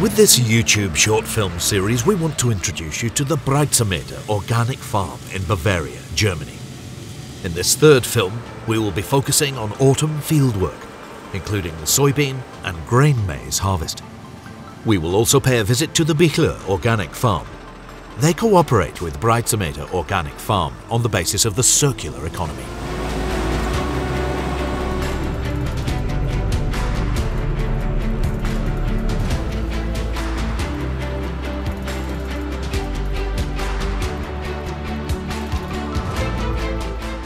With this YouTube short film series, we want to introduce you to the Breitsameter organic farm in Bavaria, Germany. In this third film, we will be focusing on autumn fieldwork, including the soybean and grain maize harvest. We will also pay a visit to the Bichler organic farm. They cooperate with Breitsameter organic farm on the basis of the circular economy.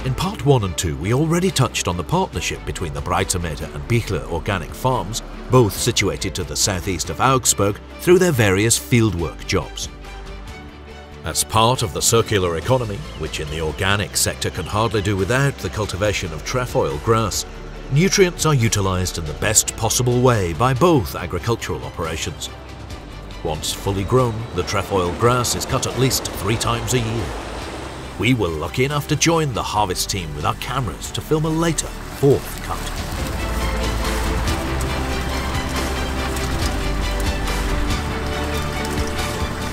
In part 1 and 2, we already touched on the partnership between the Breitsameter and Bichler organic farms, both situated to the southeast of Augsburg, through their various fieldwork jobs. As part of the circular economy, which in the organic sector can hardly do without the cultivation of trefoil grass, nutrients are utilised in the best possible way by both agricultural operations. Once fully grown, the trefoil grass is cut at least 3 times a year. We were lucky enough to join the harvest team with our cameras to film a later 4th cut.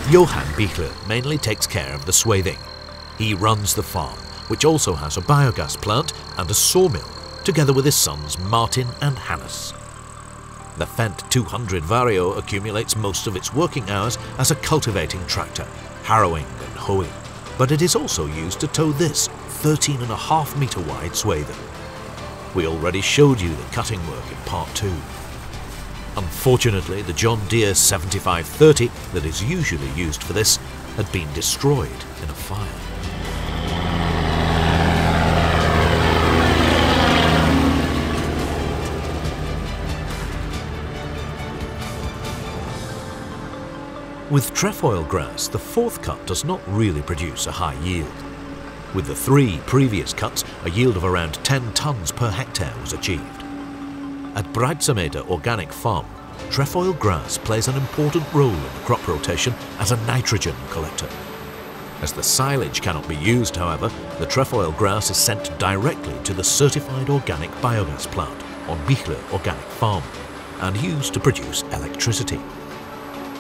Johann Bichler mainly takes care of the swathing. He runs the farm, which also has a biogas plant and a sawmill, together with his sons Martin and Hannes. The Fendt 200 Vario accumulates most of its working hours as a cultivating tractor, harrowing and hoeing, but it is also used to tow this 13.5 metre wide swather. We already showed you the cutting work in part 2. Unfortunately, the John Deere 7530 that is usually used for this had been destroyed in a fire. With trefoil grass, the 4th cut does not really produce a high yield. With the 3 previous cuts, a yield of around 10 tonnes per hectare was achieved. At Breitsameter Organic Farm, trefoil grass plays an important role in the crop rotation as a nitrogen collector. As the silage cannot be used, however, the trefoil grass is sent directly to the certified organic biogas plant on Bichler Organic Farm and used to produce electricity.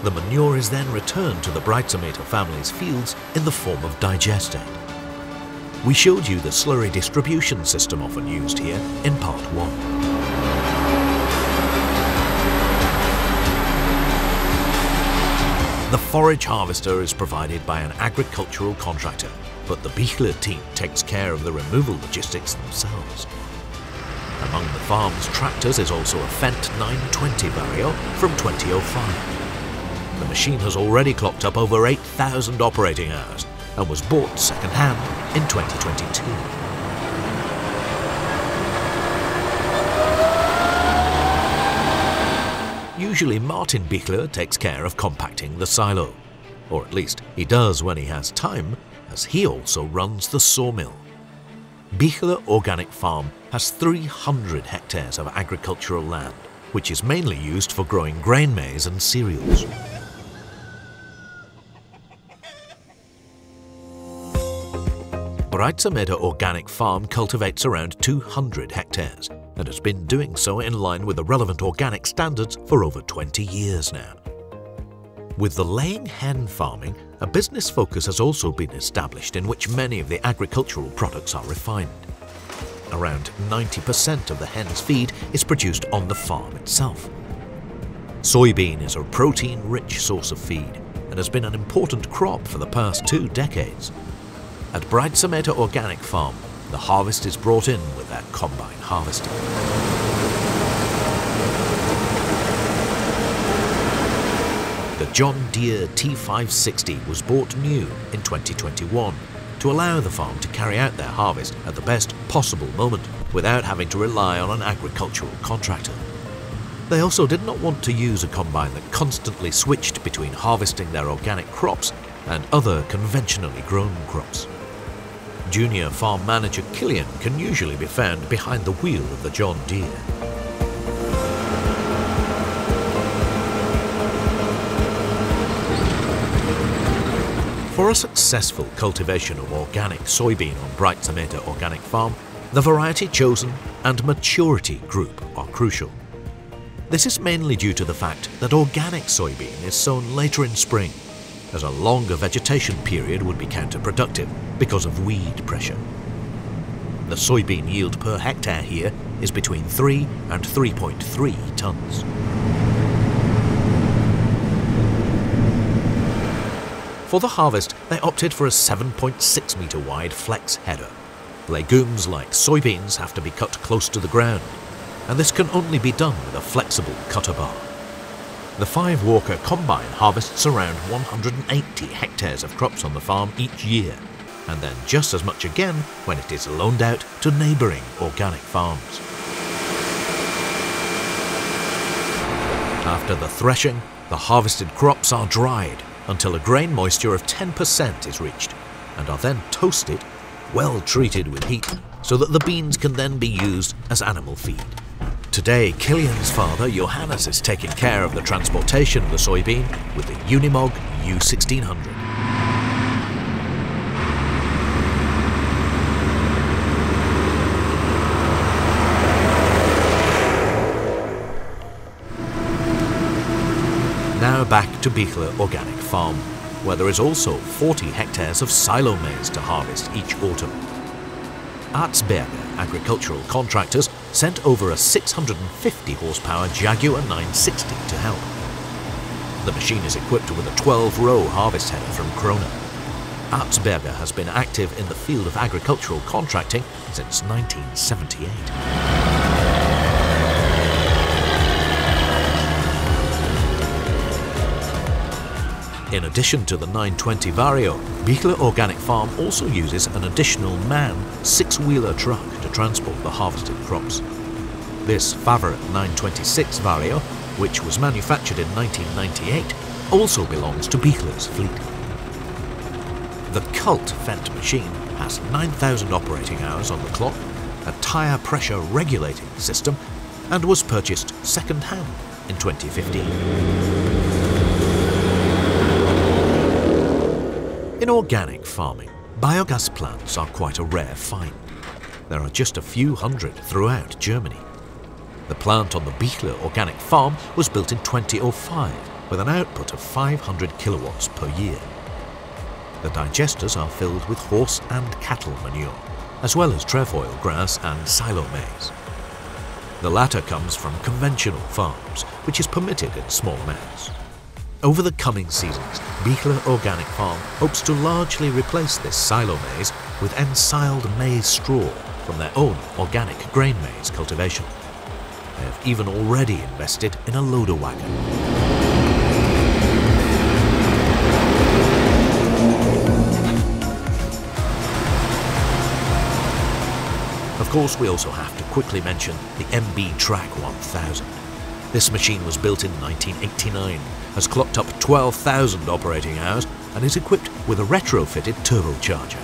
The manure is then returned to the Breitsameter family's fields in the form of digestate. We showed you the slurry distribution system often used here in part 1. The forage harvester is provided by an agricultural contractor, but the Bichler team takes care of the removal logistics themselves. Among the farm's tractors is also a Fendt 920 Vario from 2005. The machine has already clocked up over 8,000 operating hours and was bought second-hand in 2022. Usually Martin Bichler takes care of compacting the silo, or at least he does when he has time, as he also runs the sawmill. Bichler Organic Farm has 300 hectares of agricultural land, which is mainly used for growing grain maize and cereals. Breitsameter Organic Farm cultivates around 200 hectares and has been doing so in line with the relevant organic standards for over 20 years now. With the laying hen farming, a business focus has also been established in which many of the agricultural products are refined. Around 90% of the hen's feed is produced on the farm itself. Soybean is a protein-rich source of feed and has been an important crop for the past 2 decades. At Breitsameter Organic Farm, the harvest is brought in with their combine harvester. The John Deere T560 was bought new in 2021 to allow the farm to carry out their harvest at the best possible moment without having to rely on an agricultural contractor. They also did not want to use a combine that constantly switched between harvesting their organic crops and other conventionally grown crops. Junior farm manager Killian can usually be found behind the wheel of the John Deere. For a successful cultivation of organic soybean on Breitsameter Organic Farm, the variety chosen and maturity group are crucial. This is mainly due to the fact that organic soybean is sown later in spring, as a longer vegetation period would be counterproductive because of weed pressure. The soybean yield per hectare here is between 3 and 3.3 tonnes. For the harvest, they opted for a 7.6 metre wide flex header. Legumes like soybeans have to be cut close to the ground, and this can only be done with a flexible cutter bar. The 5-walker combine harvests around 180 hectares of crops on the farm each year, and then just as much again when it is loaned out to neighbouring organic farms. After the threshing, the harvested crops are dried until a grain moisture of 10% is reached, and are then toasted, well treated with heat, so that the beans can then be used as animal feed. Today, Killian's father, Johannes, is taking care of the transportation of the soybean with the Unimog U1600. Now back to Bichler Organic Farm, where there is also 40 hectares of silo maize to harvest each autumn. Augsburg agricultural contractors sent over a 650 horsepower Jaguar 960 to help. The machine is equipped with a 12-row harvest header from Krona. Augsburg has been active in the field of agricultural contracting since 1978. In addition to the 920 Vario, Bichler Organic Farm also uses an additional manned 6-wheeler truck to transport the harvested crops. This Bavaria 926 Vario, which was manufactured in 1998, also belongs to Bichler's fleet. The Cult Fendt machine has 9,000 operating hours on the clock, a tyre pressure regulating system, and was purchased second-hand in 2015. In organic farming, biogas plants are quite a rare find. There are just a few hundred throughout Germany. The plant on the Bichler Organic Farm was built in 2005 with an output of 500 kilowatts per year. The digesters are filled with horse and cattle manure, as well as trefoil grass and silo maize. The latter comes from conventional farms, which is permitted in small amounts. Over the coming seasons, Bichler Organic Farm hopes to largely replace this silo maize with ensiled maize straw from their own organic grain maize cultivation. They have even already invested in a loader wagon. Of course, we also have to quickly mention the MB Track 1000. This machine was built in 1989, has clocked up 12,000 operating hours, and is equipped with a retrofitted turbocharger.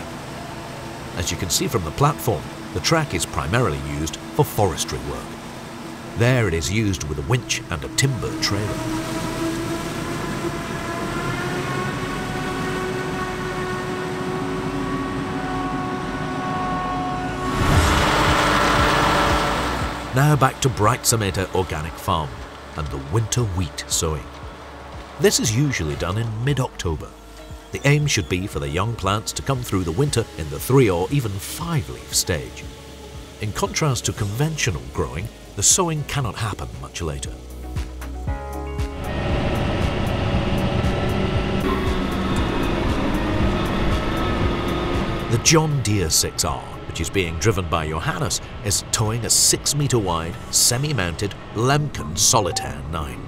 As you can see from the platform, the track is primarily used for forestry work. There it is used with a winch and a timber trailer. Now back to Breitsameter Organic Farm and the winter wheat sowing. This is usually done in mid-October. The aim should be for the young plants to come through the winter in the 3 or even 5-leaf stage. In contrast to conventional growing, the sowing cannot happen much later. The John Deere 6R, which is being driven by Johannes, is towing a 6-metre wide, semi-mounted Lemken Solitaire 9.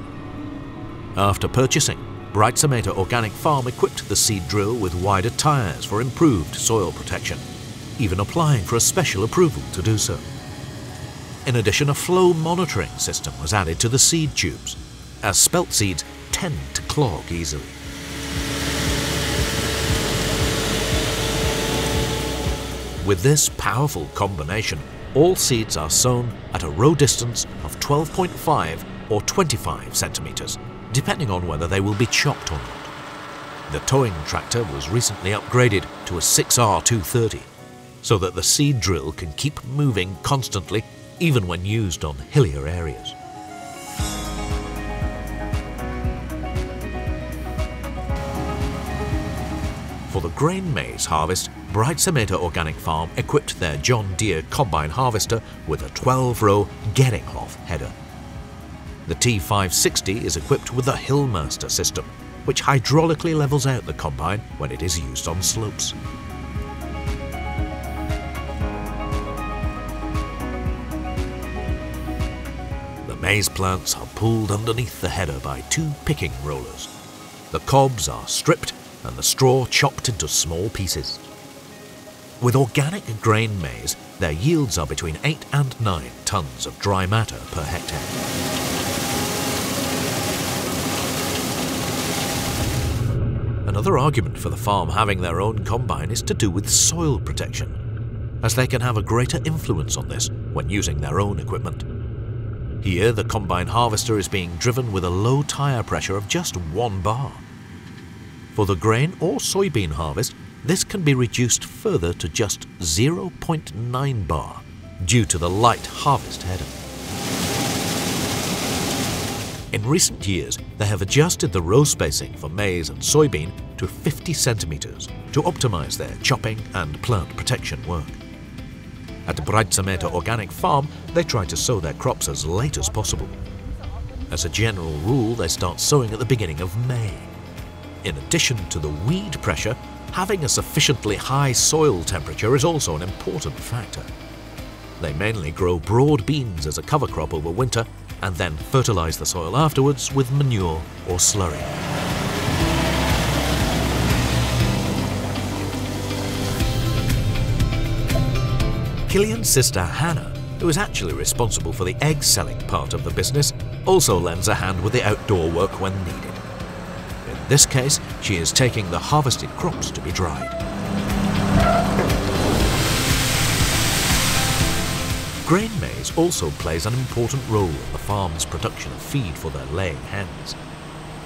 After purchasing, Breitsameter Organic Farm equipped the seed drill with wider tyres for improved soil protection, even applying for a special approval to do so. In addition, a flow monitoring system was added to the seed tubes, as spelt seeds tend to clog easily. With this powerful combination, all seeds are sown at a row distance of 12.5 or 25 centimetres, depending on whether they will be chopped or not. The towing tractor was recently upgraded to a 6R 230, so that the seed drill can keep moving constantly even when used on hillier areas. For the grain maize harvest, Breitsameter Organic Farm equipped their John Deere combine harvester with a 12-row Gläser header. The T560 is equipped with the Hillmaster system, which hydraulically levels out the combine when it is used on slopes. The maize plants are pulled underneath the header by 2 picking rollers. The cobs are stripped and the straw chopped into small pieces. With organic grain maize, their yields are between 8 and 9 tons of dry matter per hectare. Another argument for the farm having their own combine is to do with soil protection, as they can have a greater influence on this when using their own equipment. Here, the combine harvester is being driven with a low tire pressure of just 1 bar. For the grain or soybean harvest, this can be reduced further to just 0.9 bar due to the light harvest header. In recent years, they have adjusted the row spacing for maize and soybean to 50 centimeters to optimize their chopping and plant protection work. At Breitsameter Organic Farm, they try to sow their crops as late as possible. As a general rule, they start sowing at the beginning of May. In addition to the weed pressure, having a sufficiently high soil temperature is also an important factor. They mainly grow broad beans as a cover crop over winter and then fertilize the soil afterwards with manure or slurry. Killian's sister Hannah, who is actually responsible for the egg selling part of the business, also lends a hand with the outdoor work when needed. In this case, she is taking the harvested crops to be dried. Grain maize also plays an important role in the farm's production of feed for their laying hens.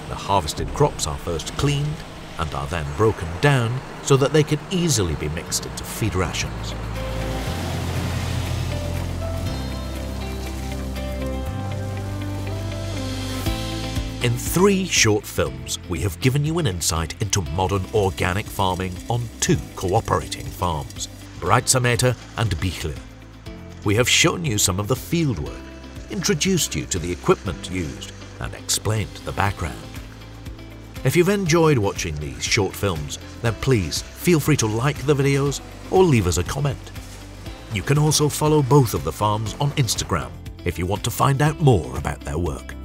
The harvested crops are first cleaned and are then broken down so that they can easily be mixed into feed rations. In 3 short films, we have given you an insight into modern organic farming on 2 cooperating farms, Breitsameter and Bichler. We have shown you some of the fieldwork, introduced you to the equipment used, and explained the background. If you've enjoyed watching these short films, then please feel free to like the videos or leave us a comment. You can also follow both of the farms on Instagram if you want to find out more about their work.